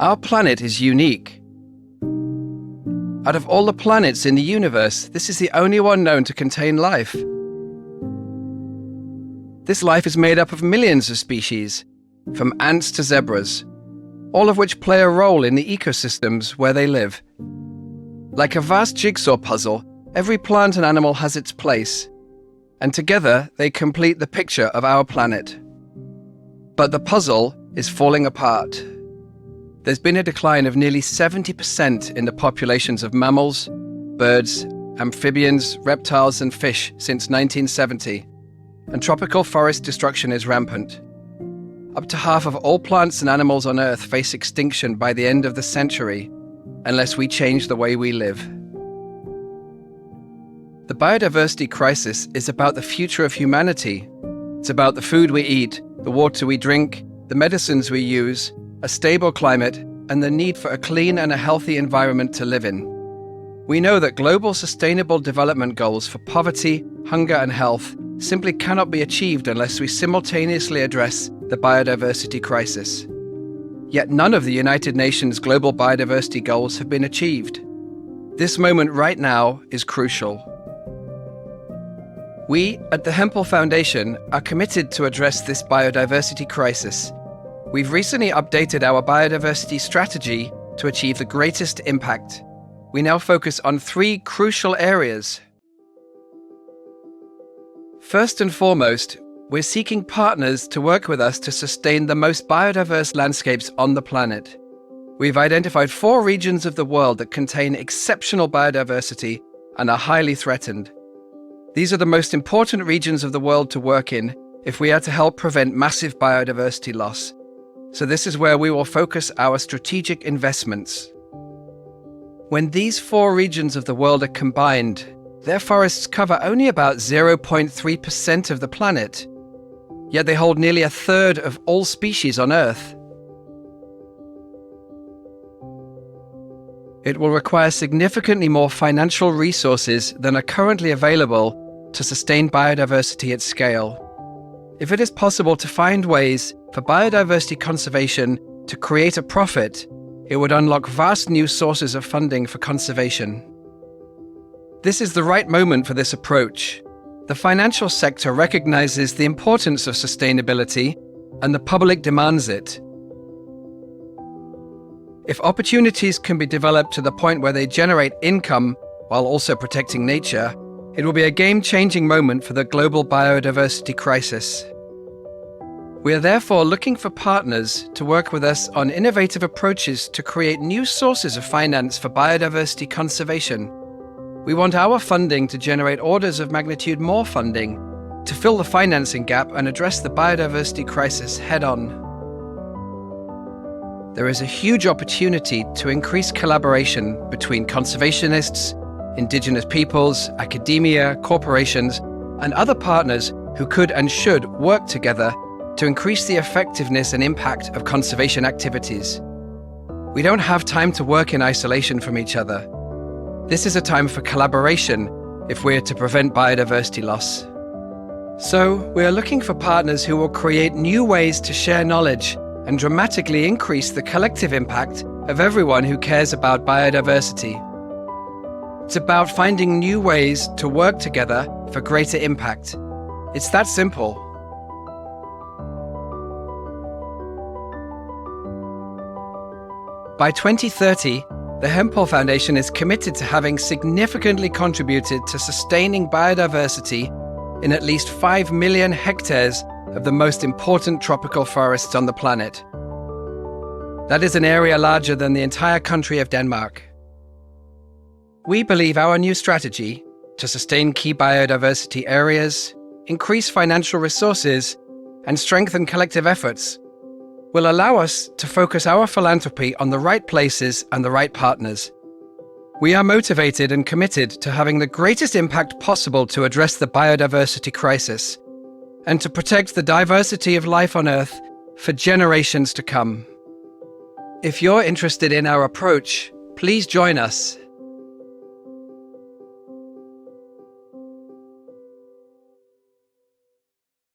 Our planet is unique. Out of all the planets in the universe, this is the only one known to contain life. This life is made up of millions of species, from ants to zebras, all of which play a role in the ecosystems where they live. Like a vast jigsaw puzzle, every plant and animal has its place, and together they complete the picture of our planet. But the puzzle is falling apart. There's been a decline of nearly 70% in the populations of mammals, birds, amphibians, reptiles and fish since 1970, and tropical forest destruction is rampant. Up to half of all plants and animals on Earth face extinction by the end of the century, unless we change the way we live. The biodiversity crisis is about the future of humanity. It's about the food we eat, the water we drink, the medicines we use, a stable climate, and the need for a clean and a healthy environment to live in. We know that global sustainable development goals for poverty, hunger, and health simply cannot be achieved unless we simultaneously address the biodiversity crisis. Yet none of the United Nations global biodiversity goals have been achieved. This moment right now is crucial. We at the Hempel Foundation are committed to address this biodiversity crisis. We've recently updated our biodiversity strategy to achieve the greatest impact. We now focus on 3 crucial areas. First and foremost, we're seeking partners to work with us to sustain the most biodiverse landscapes on the planet. We've identified 4 regions of the world that contain exceptional biodiversity and are highly threatened. These are the most important regions of the world to work in if we are to help prevent massive biodiversity loss. So this is where we will focus our strategic investments. When these 4 regions of the world are combined, their forests cover only about 0.3% of the planet, yet they hold nearly a third of all species on Earth. It will require significantly more financial resources than are currently available to sustain biodiversity at scale. If it is possible to find ways for biodiversity conservation to create a profit, it would unlock vast new sources of funding for conservation. This is the right moment for this approach. The financial sector recognizes the importance of sustainability, and the public demands it. If opportunities can be developed to the point where they generate income while also protecting nature, it will be a game-changing moment for the global biodiversity crisis. We are therefore looking for partners to work with us on innovative approaches to create new sources of finance for biodiversity conservation. We want our funding to generate orders of magnitude more funding to fill the financing gap and address the biodiversity crisis head-on. There is a huge opportunity to increase collaboration between conservationists, indigenous peoples, academia, corporations, and other partners who could and should work together to increase the effectiveness and impact of conservation activities. We don't have time to work in isolation from each other. This is a time for collaboration if we're to prevent biodiversity loss. So, we are looking for partners who will create new ways to share knowledge and dramatically increase the collective impact of everyone who cares about biodiversity. It's about finding new ways to work together for greater impact. It's that simple. By 2030, the Hempel Foundation is committed to having significantly contributed to sustaining biodiversity in at least 5 million hectares of the most important tropical forests on the planet. That is an area larger than the entire country of Denmark. We believe our new strategy to sustain key biodiversity areas, increase financial resources, and strengthen collective efforts will allow us to focus our philanthropy on the right places and the right partners. We are motivated and committed to having the greatest impact possible to address the biodiversity crisis and to protect the diversity of life on Earth for generations to come. If you're interested in our approach, please join us.